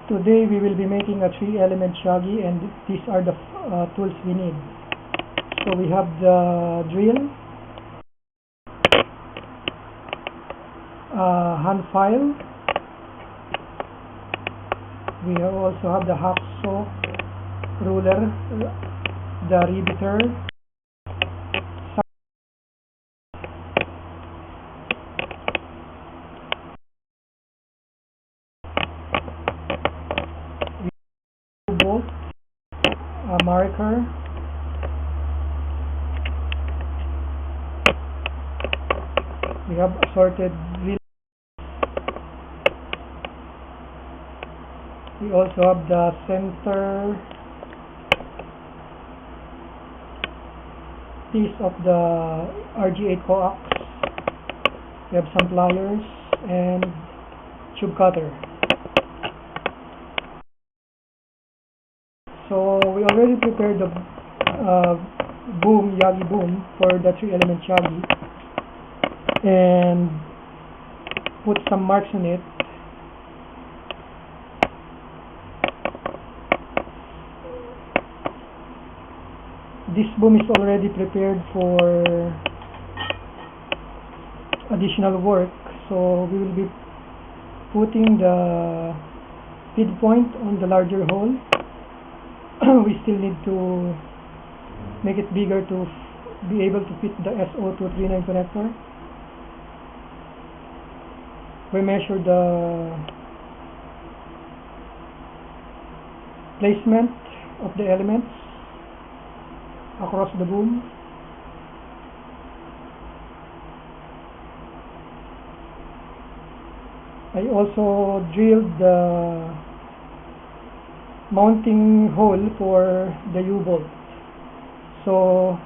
Today we will be making a 3-element Yagi, and these are the tools we need. So we have the drill, hand file, we also have the hacksaw, ruler, the riveter, bolt, a marker, we have assorted drill. We also have the center piece of the RG8 coax. We have some pliers and tube cutter. So we already prepared the boom, Yagi boom, for the 3-element Yagi, and put some marks on it. This boom is already prepared for additional work, so we will be putting the feed point on the larger hole. We still need to make it bigger to be able to fit the SO239 connector. We measure the placement of the elements across the boom. I also drilled the mounting hole for the U-bolt. So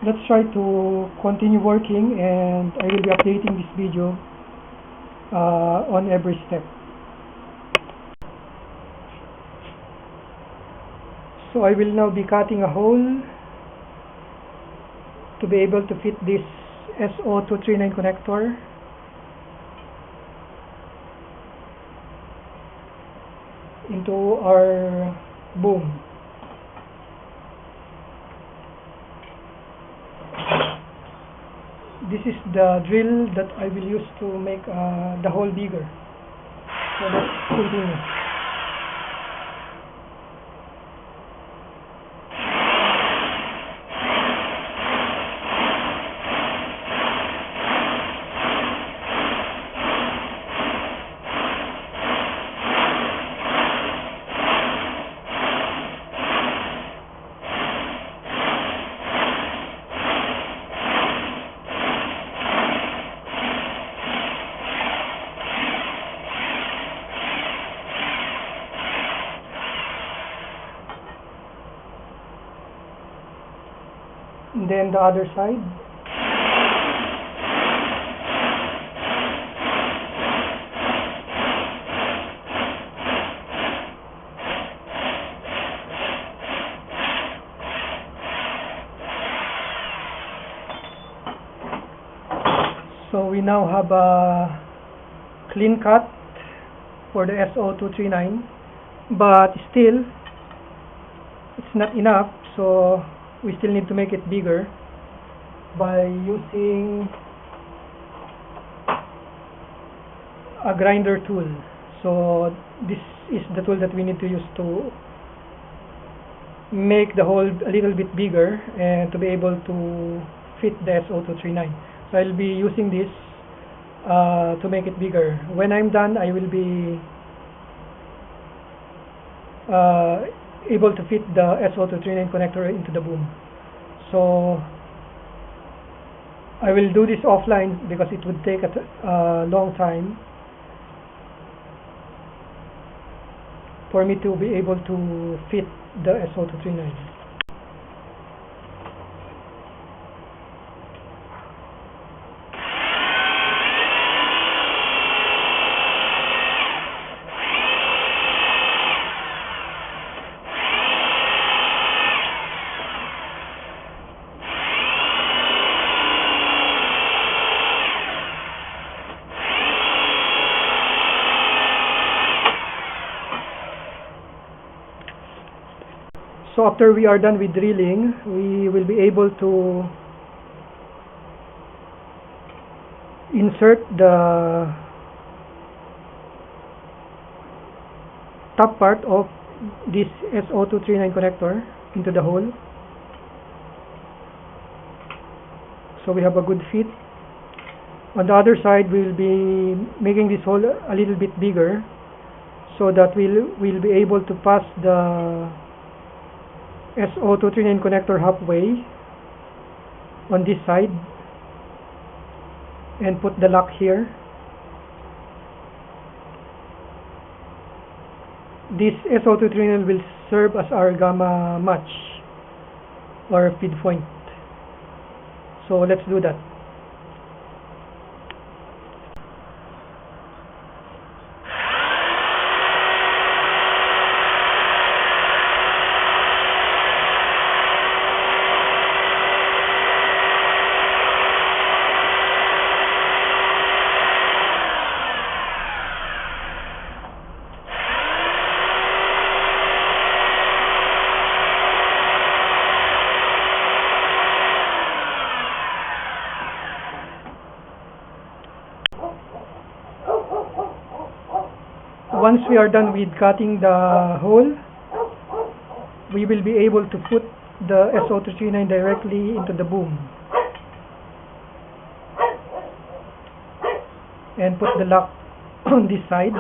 let's try to continue working, and I will be updating this video on every step. So I will now be cutting a hole to be able to fit this SO239 connector. Into our boom. This is the drill that I will use to make the hole bigger. So let's continue. And then the other side. So we now have a clean cut for the SO239, but still it's not enough, so we still need to make it bigger by using a grinder tool. So this is the tool that we need to use to make the hole a little bit bigger and to be able to fit the SO239. So I'll be using this to make it bigger. When I'm done, I will be able to fit the SO239 connector into the boom. So I will do this offline because it would take a long time for me to be able to fit the SO239. So after we are done with drilling, we will be able to insert the top part of this SO239 connector into the hole. So we have a good fit. On the other side, we will be making this hole a little bit bigger so that we'll be able to pass the SO239 connector halfway on this side and put the lock here. This SO239 will serve as our gamma match or feed point. So let's do that. Once we are done with cutting the hole, we will be able to put the SO239 directly into the boom and put the lock on this side.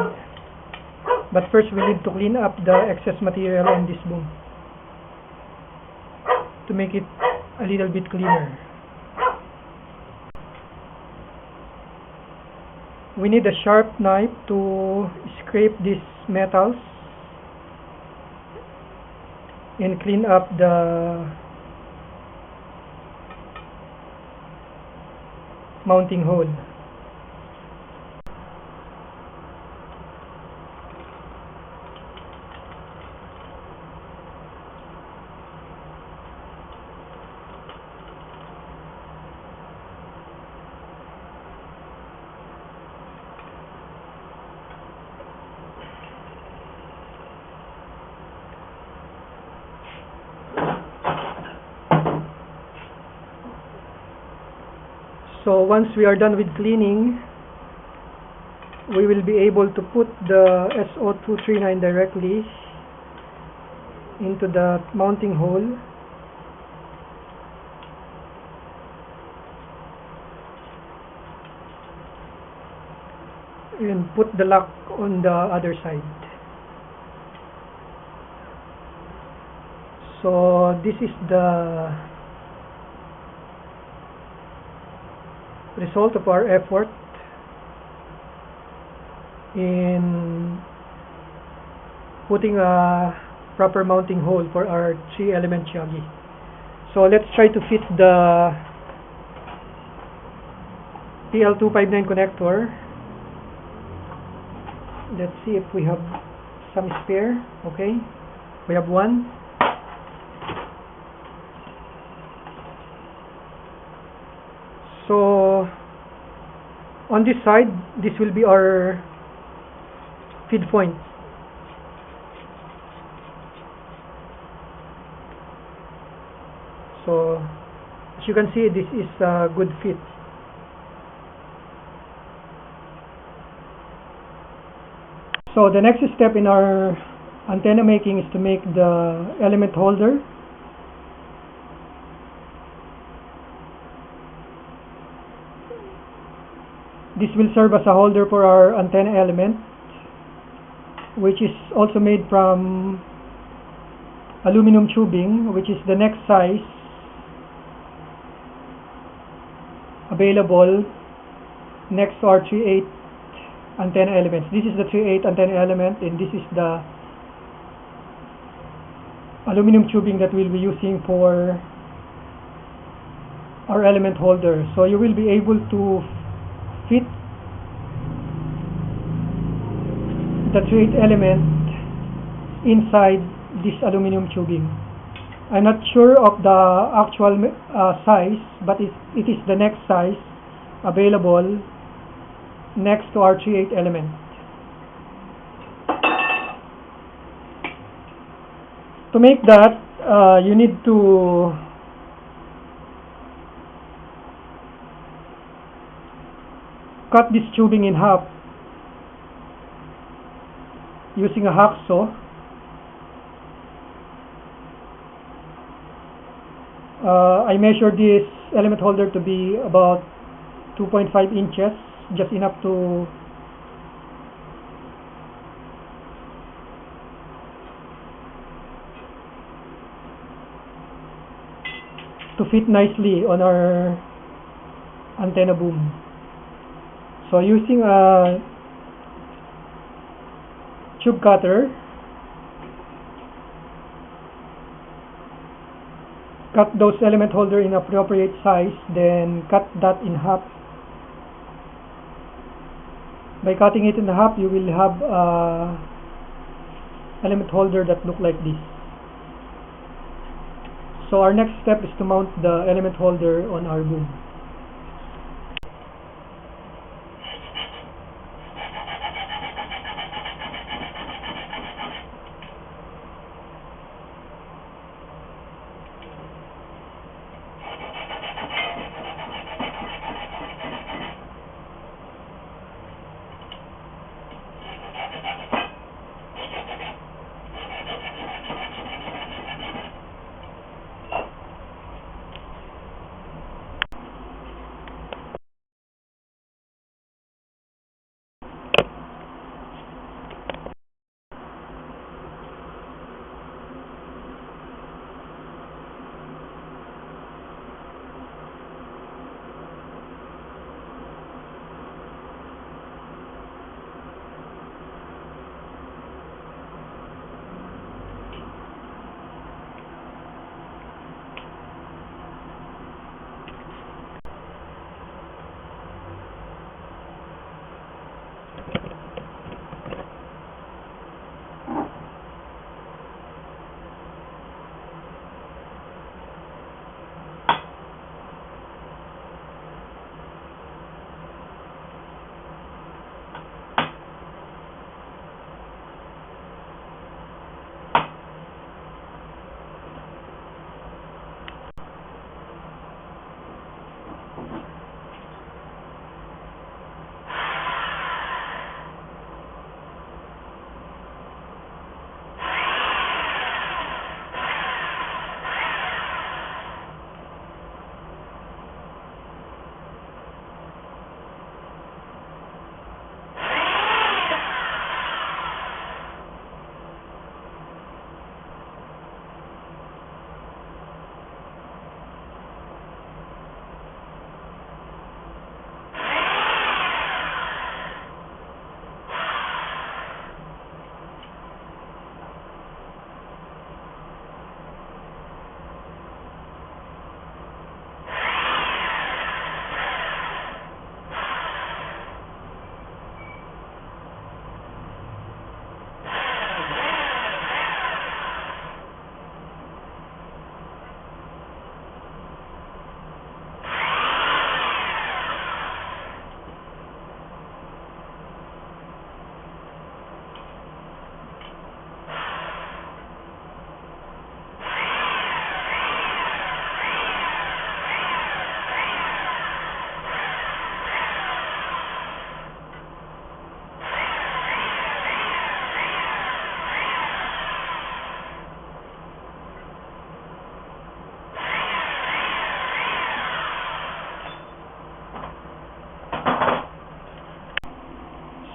But first we need to clean up the excess material on this boom to make it a little bit cleaner. We need a sharp knife to scrape these metals and clean up the mounting hole. So once we are done with cleaning, we will be able to put the SO239 directly into the mounting hole. And put the lock on the other side. So this is the result of our effort in putting a proper mounting hole for our 3-element Yagi. So let's try to fit the PL259 connector. Let's see if we have some spare. Okay, we have one. So on this side, this will be our feed point. So as you can see, this is a good fit. So the next step in our antenna making is to make the element holder. This will serve as a holder for our antenna element, which is also made from aluminum tubing, which is the next size available next to our 3/8 antenna elements. This is the 3/8 antenna element, and this is the aluminum tubing that we'll be using for our element holder. So you will be able to fit the 3/8 element inside this aluminum tubing. I'm not sure of the actual size, but it is the next size available next to our 3/8 element. To make that, you need to cut this tubing in half using a hacksaw. I measured this element holder to be about 2.5 inches, just enough to fit nicely on our antenna boom. So using a tube cutter, cut those element holder in appropriate size, then cut that in half. By cutting it in half, you will have element holder that look like this. So our next step is to mount the element holder on our boom.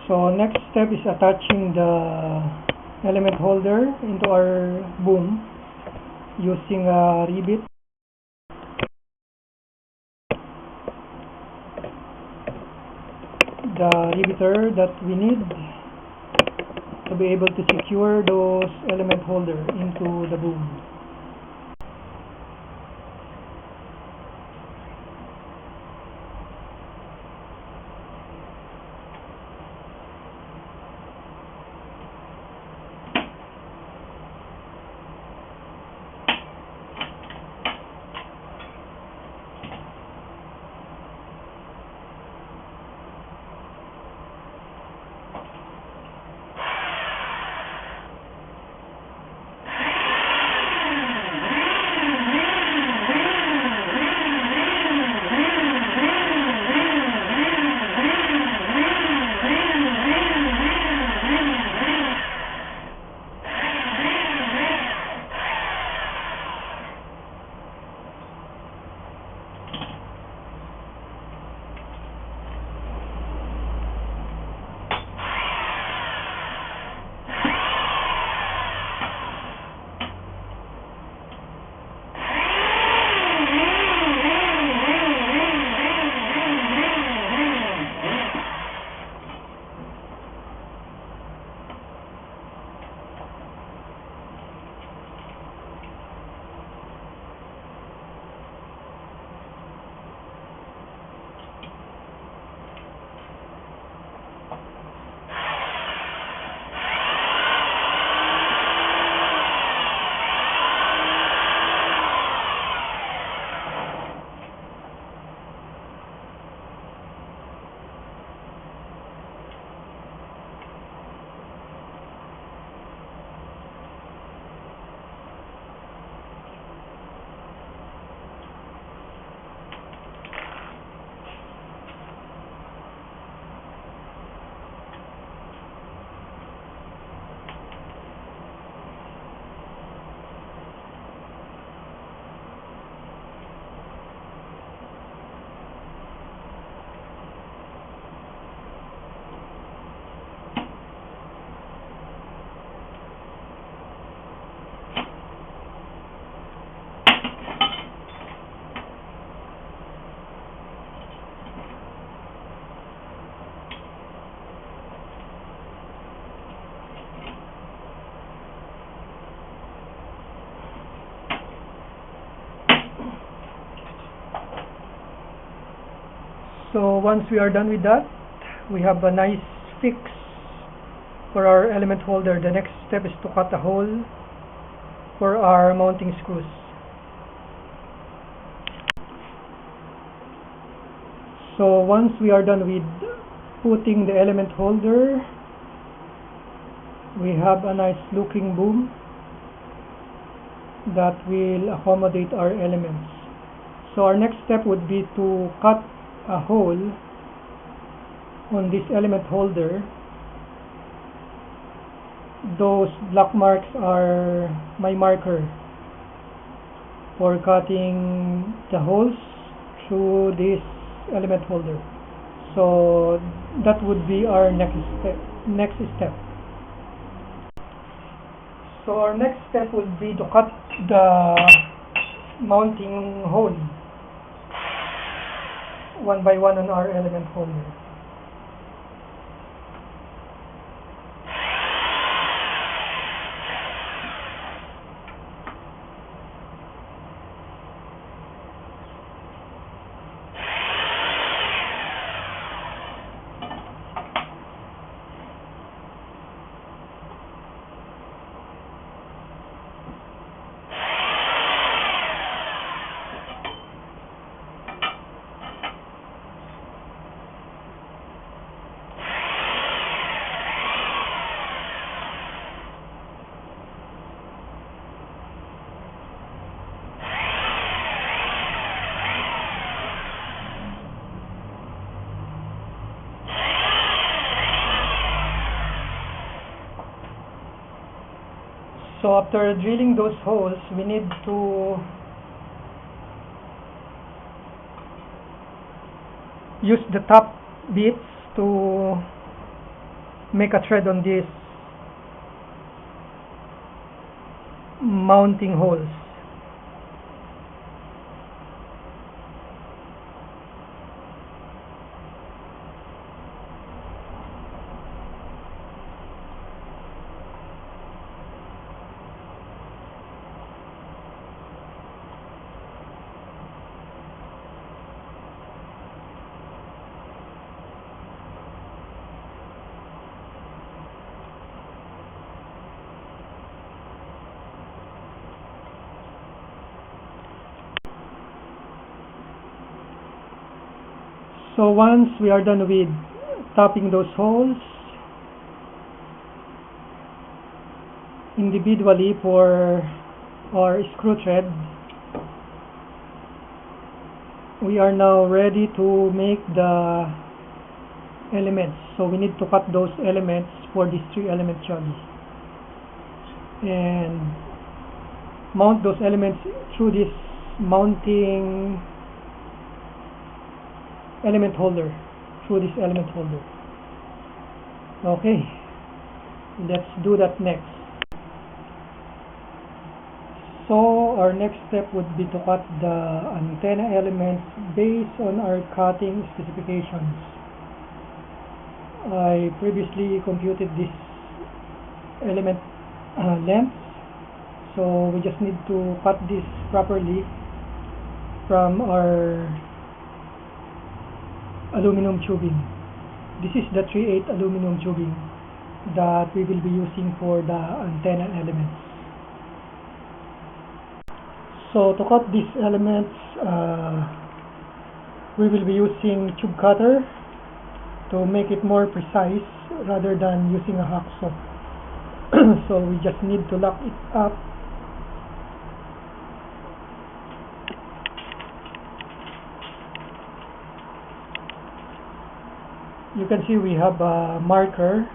So next step is attaching the element holder into our boom using a rivet. The riveter that we need to be able to secure those element holder into the boom. So once we are done with that, we have a nice fix for our element holder. The next step is to cut a hole for our mounting screws. So once we are done with putting the element holder, we have a nice looking boom that will accommodate our elements. So our next step would be to cut a hole on this element holder. Those black marks are my marker for cutting the holes through this element holder. So that would be our next step. So our next step would be to cut the mounting hole one by one on our element holder. So after drilling those holes, we need to use the top bits to make a thread on these mounting holes. So once we are done with tapping those holes individually for our screw thread, we are now ready to make the elements. So we need to cut those elements for this 3 element Yagi and mount those elements through this mounting element holder, Okay, let's do that next. So our next step would be to cut the antenna elements based on our cutting specifications. I previously computed this element length, so we just need to cut this properly from our aluminum tubing. This is the 3/8 aluminum tubing that we will be using for the antenna elements. So to cut these elements, we will be using tube cutter to make it more precise rather than using a hacksaw. So we just need to lock it up . You can see we have a marker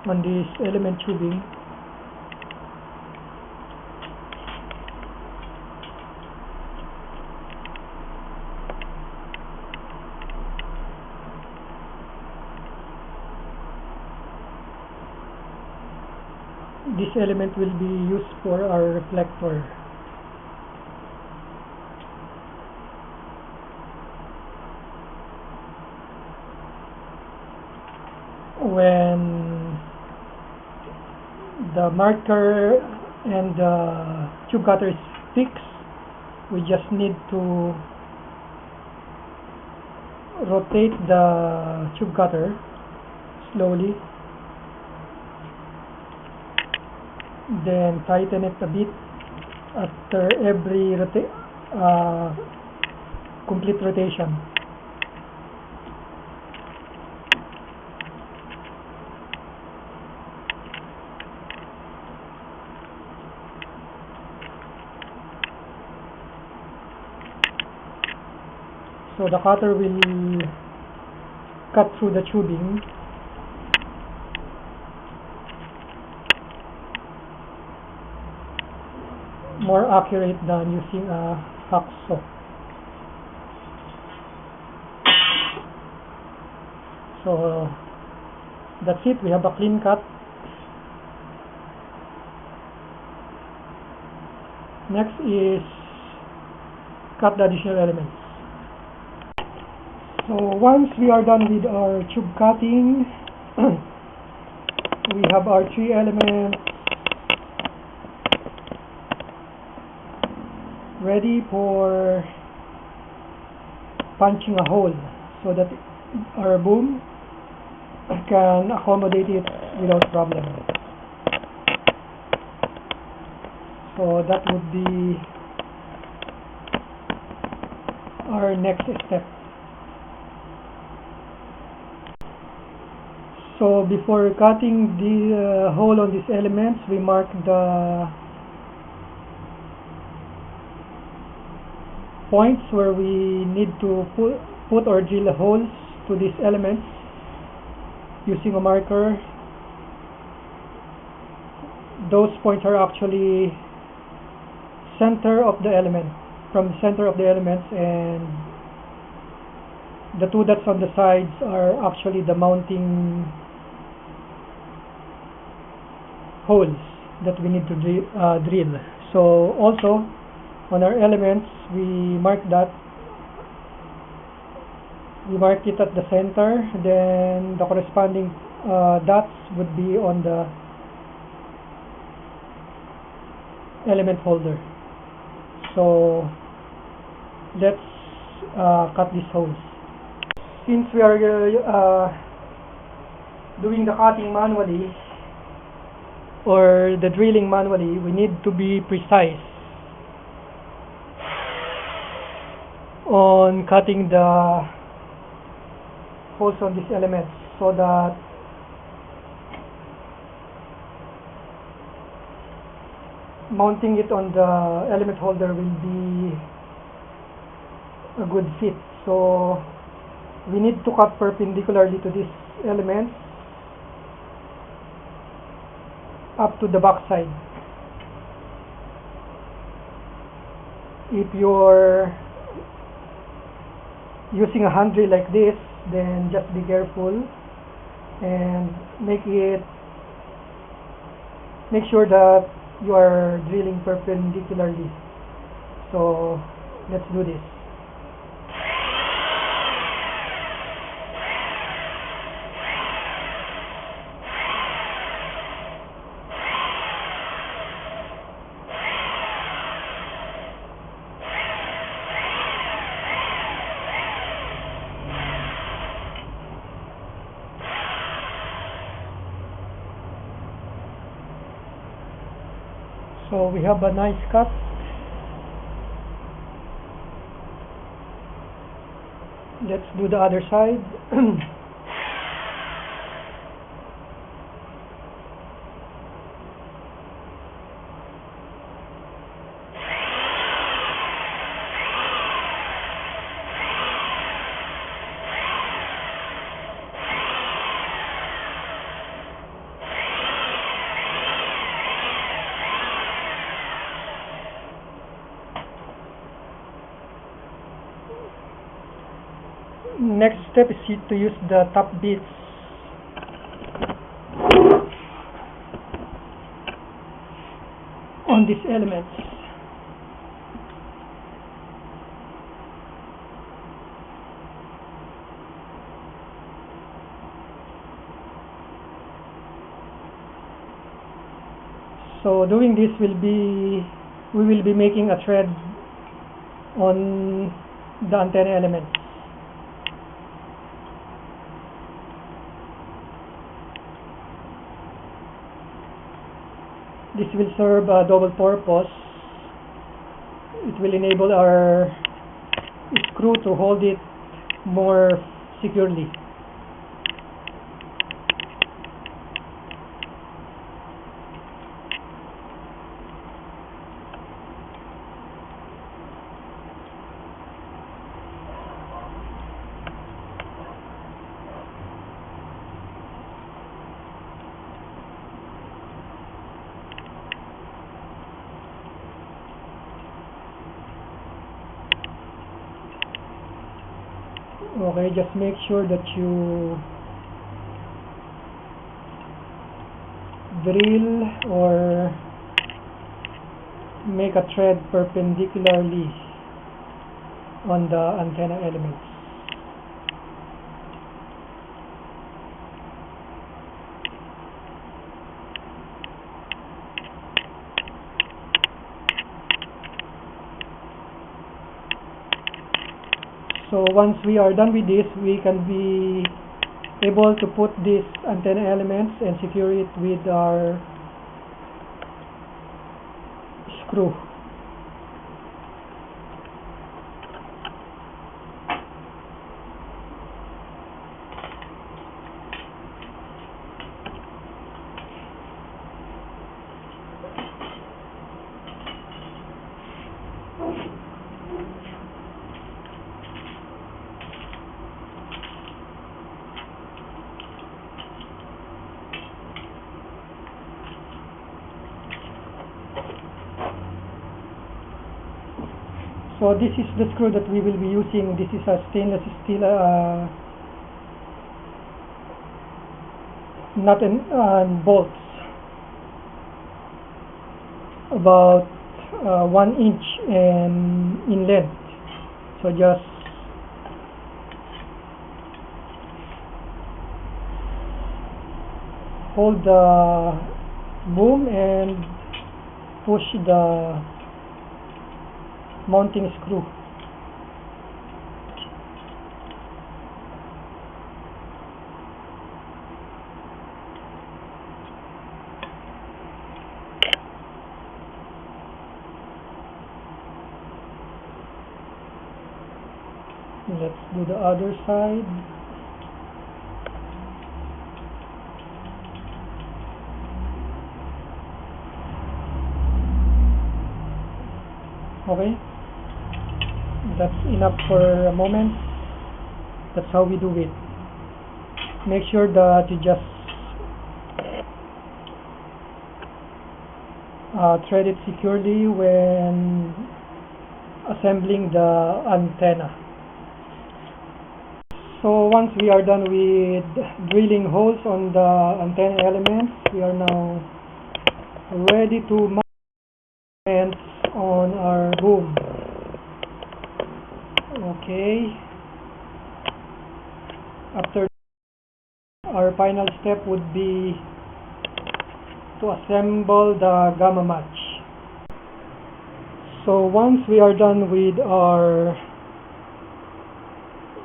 on this element tubing. This element will be used for our reflector. When the marker and the tube cutter is fixed, we just need to rotate the tube cutter slowly, then tighten it a bit after every complete rotation. So the cutter will cut through the tubing more accurate than using a hacksaw. So that's it, we have a clean cut. Next is cut the additional elements. So once we are done with our tube cutting, we have our 3 elements ready for punching a hole so that our boom can accommodate it without problem. So that would be our next step. So before cutting the hole on these elements, we mark the points where we need to put or drill holes to these elements using a marker. Those points are actually center of the element, from the center of the elements, and the 2 dots on the sides are actually the mounting holes that we need to drill. So also on our elements, we mark that. We mark it at the center, then the corresponding dots would be on the element holder. So let's cut these holes. Since we are doing the cutting manually or the drilling manually, we need to be precise on cutting the holes on these elements so that mounting it on the element holder will be a good fit. So we need to cut perpendicularly to these elements up to the back side. If you're using a hand drill like this, then just be careful and make sure that you are drilling perpendicularly. So let's do this. So we have a nice cut. Let's do the other side. Next step is to use the top bits on these elements. So doing this we will be making a thread on the antenna elements. This will serve a double purpose. It will enable our screw to hold it more securely. Okay, just make sure that you drill or make a thread perpendicularly on the antenna elements. So once we are done with this, we can be able to put these antenna elements and secure it with our screw. So this is the screw that we will be using. This is a stainless steel nut and bolts, about 1 inch in length. So just hold the boom and push the mounting screw. Let's do the other side. Okay, that's enough for a moment. That's how we do it. Make sure that you just thread it securely when assembling the antenna. So once we are done with drilling holes on the antenna elements, we are now ready to mount on our boom. Okay. After, our final step would be to assemble the gamma match. So once we are done with our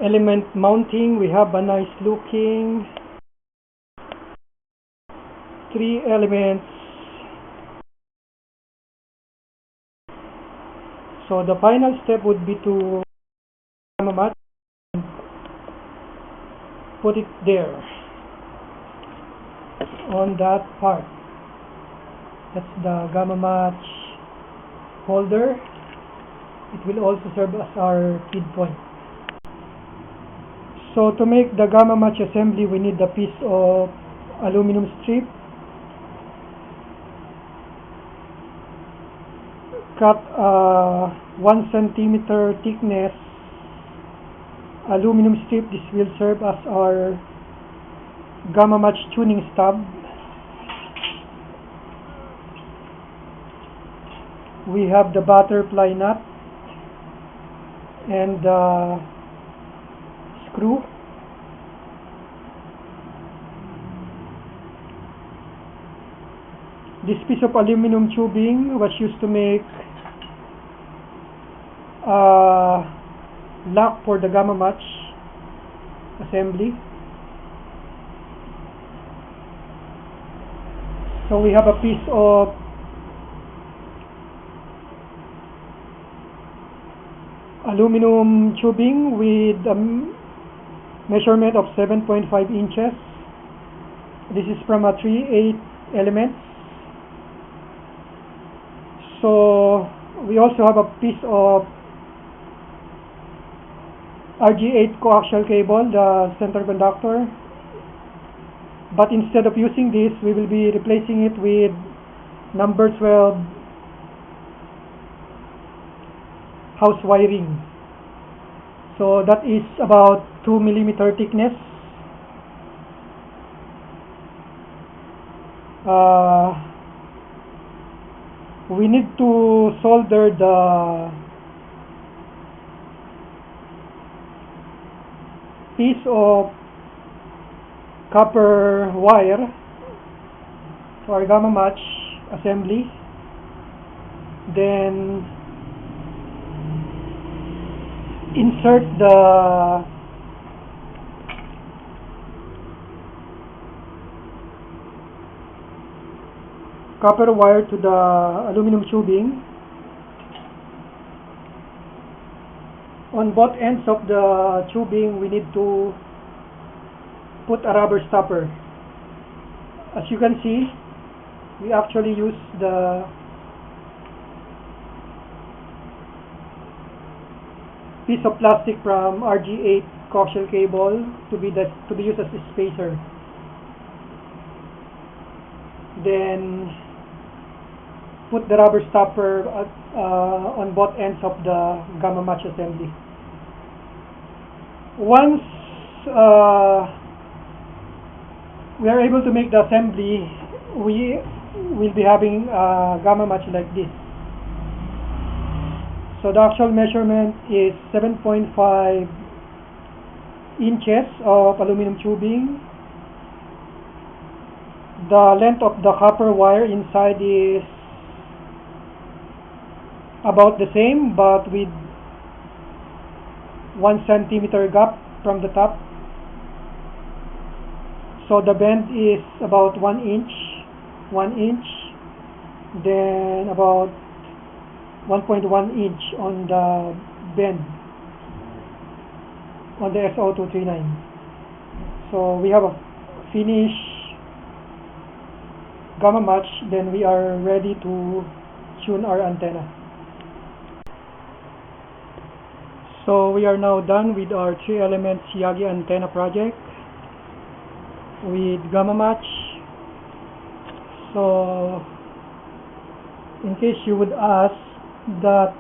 element mounting, we have a nice looking 3 elements. So the final step would be to gamma match and put it there on that part. That's the gamma match holder. It will also serve as our feed point. So to make the gamma match assembly, we need a piece of aluminum strip. Cut 1 centimeter thickness aluminum strip. This will serve as our gamma match tuning stub. We have the butterfly nut and screw. This piece of aluminum tubing was used to make lock for the gamma match assembly. So we have a piece of aluminum tubing with a measurement of 7.5 inches. This is from a 3/8 Elements. So we also have a piece of RG8 coaxial cable, the center conductor. But instead of using this, we will be replacing it with number 12 house wiring. So that is about 2 millimeter thickness. We need to solder the piece of copper wire to our gamma match assembly. Then insert the copper wire to the aluminum tubing. On both ends of the tubing, we need to put a rubber stopper. As you can see, we actually use the piece of plastic from RG8 coaxial cable to be used as a spacer. Then put the rubber stopper on both ends of the gamma match assembly. Once we are able to make the assembly, we will be having a gamma match like this. So the actual measurement is 7.5 inches of aluminum tubing. The length of the copper wire inside is about the same, but with 1 centimeter gap from the top. So the bend is about 1 inch, then about 1.1 inch on the bend on the SO239. So we have a finished gamma match. Then we are ready to tune our antenna. So we are now done with our 3 Elements Yagi antenna project with gamma match. So in case you would ask, that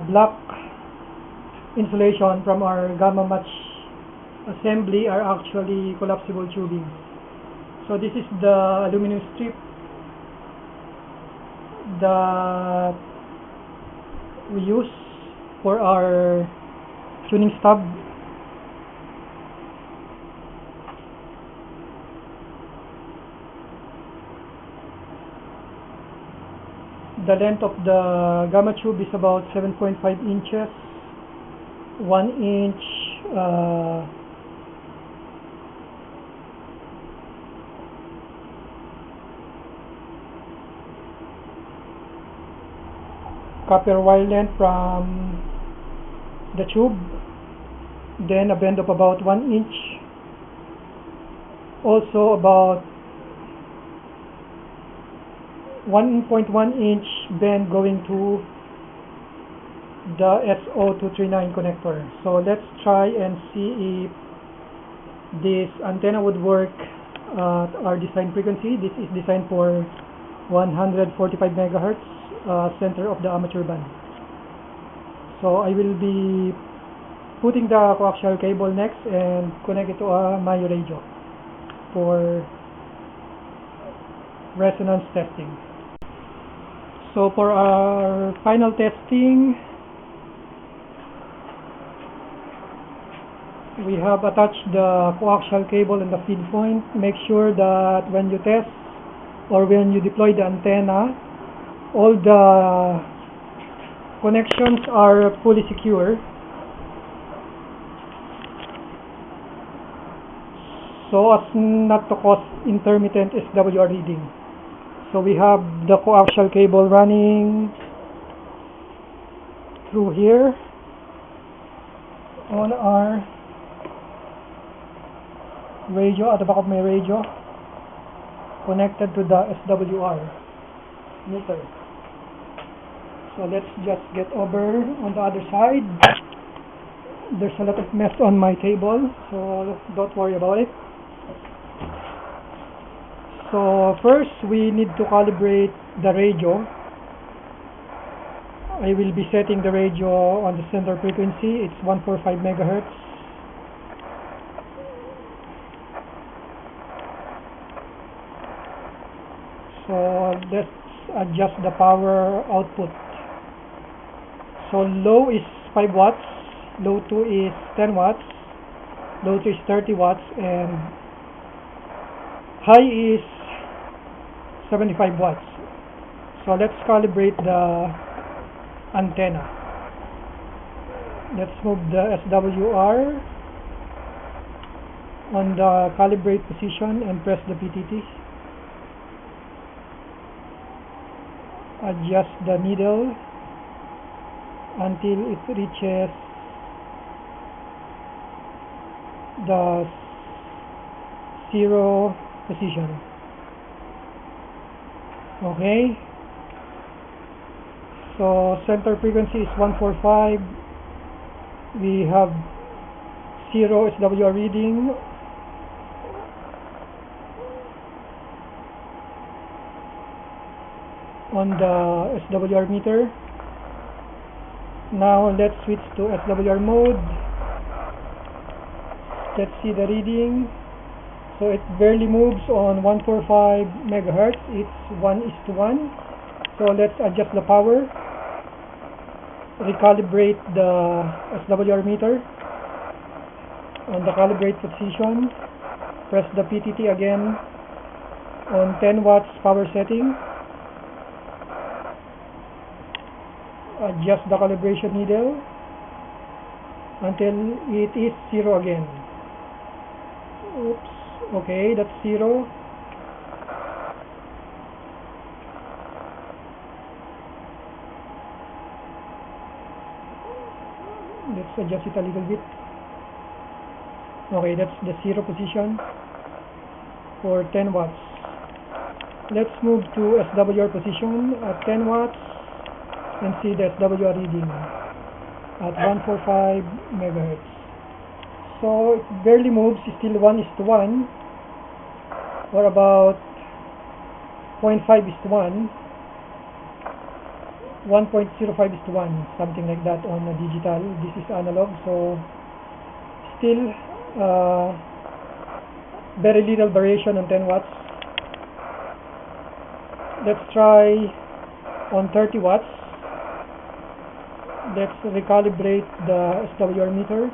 black insulation from our gamma match assembly are actually collapsible tubing. So this is the aluminum strip that we use for our tuning stub. The length of the gamma tube is about 7.5 inches, 1 inch copper wire length from the tube, then a bend of about 1 inch, also about 1.1 inch bend going to the SO239 connector. So let's try and see if this antenna would work at our design frequency. This is designed for 145 megahertz, center of the amateur band. So I will be putting the coaxial cable next and connect it to my radio for resonance testing. So for our final testing, we have attached the coaxial cable in the feed point. Make sure that when you test or when you deploy the antenna, all the connections are fully secure, so as not to cause intermittent SWR reading. So we have the coaxial cable running through here on our radio, at the back of my radio, connected to the SWR meter. So let's just get over on the other side. There's a lot of mess on my table, so don't worry about it. So first we need to calibrate the radio. I will be setting the radio on the center frequency. It's 145 megahertz. So let's adjust the power output. So low is 5 watts, low 2 is 10 watts, low 3 is 30 watts, and high is 75 watts. So let's calibrate the antenna. Let's move the SWR on the calibrate position and press the PTT. Adjust the needle until it reaches the 0 position. Okay, so center frequency is 145. We have 0 SWR reading. On the SWR meter. Now let's switch to SWR mode. Let's see the reading. So it barely moves on 145 megahertz. It's 1:1. So let's adjust the power. Recalibrate the SWR meter on the calibrate position. Press the PTT again on 10 watts power setting. Adjust the calibration needle until it is 0 again. Oops. Okay, that's 0. Let's adjust it a little bit. Okay, that's the 0 position for 10 watts. Let's move to SWR position at 10 watts and see the SWR reading at 145 megahertz. So it barely moves, still 1:1, or about 0.5:1, 1.05:1, something like that on a digital. This is analog, so still very little variation on 10 watts. Let's try on 30 watts. Let's recalibrate the SWR meter.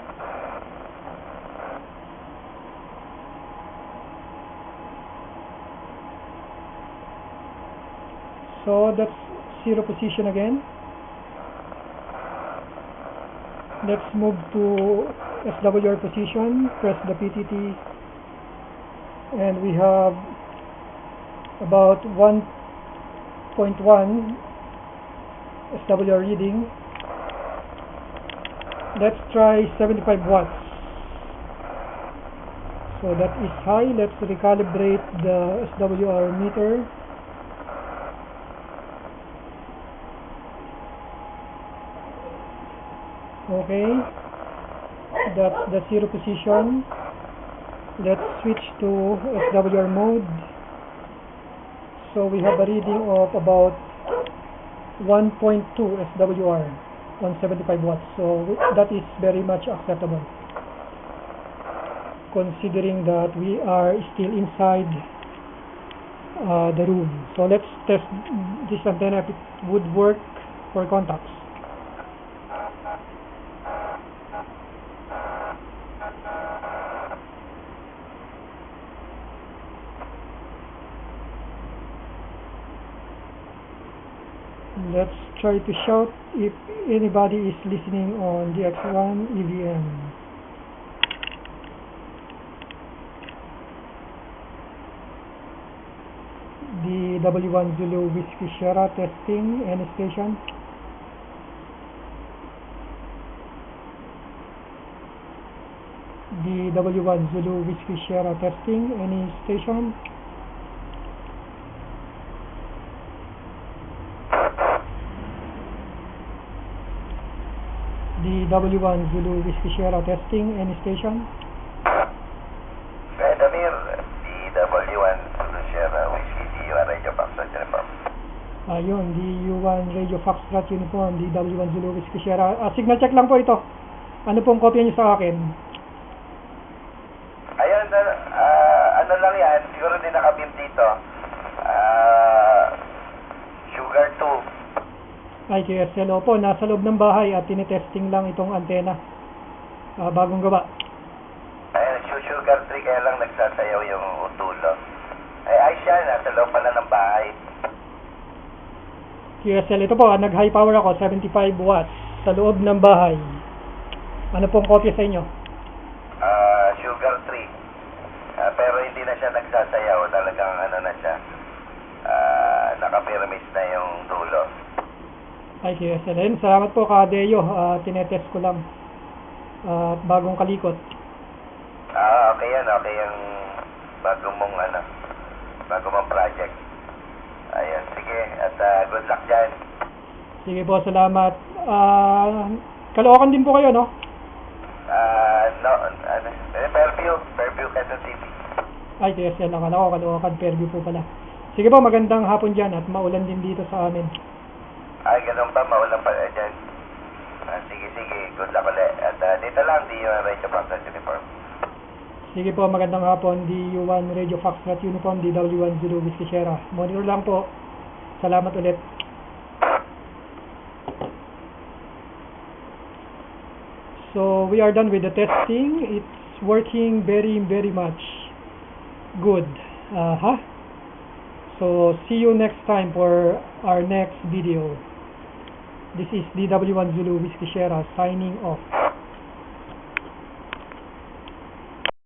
So that's 0 position again. Let's move to SWR position, press the PTT, and we have about 1.1 SWR reading. Let's try 75 watts. So that is high. Let's recalibrate the SWR meter. Okay, that's the 0 position. Let's switch to SWR mode. So we have a reading of about 1.2 SWR on 75 watts. So that is very much acceptable, considering that we are still inside the room. So let's test this antenna if it would work for contacts. Let's try to shout if anybody is listening on the X1 EVM. The W1 Zulu Whiskey Sierra testing, any station. DW1 Zulu Whiskey Sierra testing, any station? DW1 Zulu Whiskey Sierra testing, any station? Pedamir, DW1 Zulu Sierra Whiskey DU Radio Foxtrot Uniform. Ayun, DU1 Radio Foxtrot Uniform, DW1 Zulu Whiskey Sierra. Signal check lang po ito. Ano pong kopya niyo sa akin? Ayun, ano lang yan, siguro din nakabim dito. Sugar 2. Ay, QSL, opo, nasa loob ng bahay at tinetesting lang itong antena. Bagong gawa. Ayun, Sugar 3, kaya lang nagsasayaw yung utulo. Ay siya, nasa loob pala ng bahay. QSL, ito po, nag-high power ako, 75 watts, sa loob ng bahay. Ano pong kopya sa inyo? Sugar 3. Pero hindi na siya nagsasayaw, talagang ano na siya. Nakapiramis na yung dulo. Ay, QSL. Salamat po, Kadeo. Tinetest ko lang. Bagong kalikot. Okay yan, okay yung bago mong project. Ayun, sige, at good luck dyan. Sige po, salamat. Caloocan din po kayo, no? No, Fairview, Quezon City. Ay, QSL. Akala ko, Caloocan, Fairview po pala. Sige po, magandang hapon dyan at maulan din dito sa amin. Ay, ganun ba? Maulan pa dyan. Sige, good luck ulit. At dito lang, di yung Radio Foxtrot Uniform. Sige po, magandang hapon. DU1 Radio Foxtrot Uniform, DW1 Zulu Whiskey Sierra. Monitor lang po. Salamat ulit. So, we are done with the testing. It's working very, very much good. So, see you next time for our next video. This is DW1 Zulu Whiskey Sierra signing off.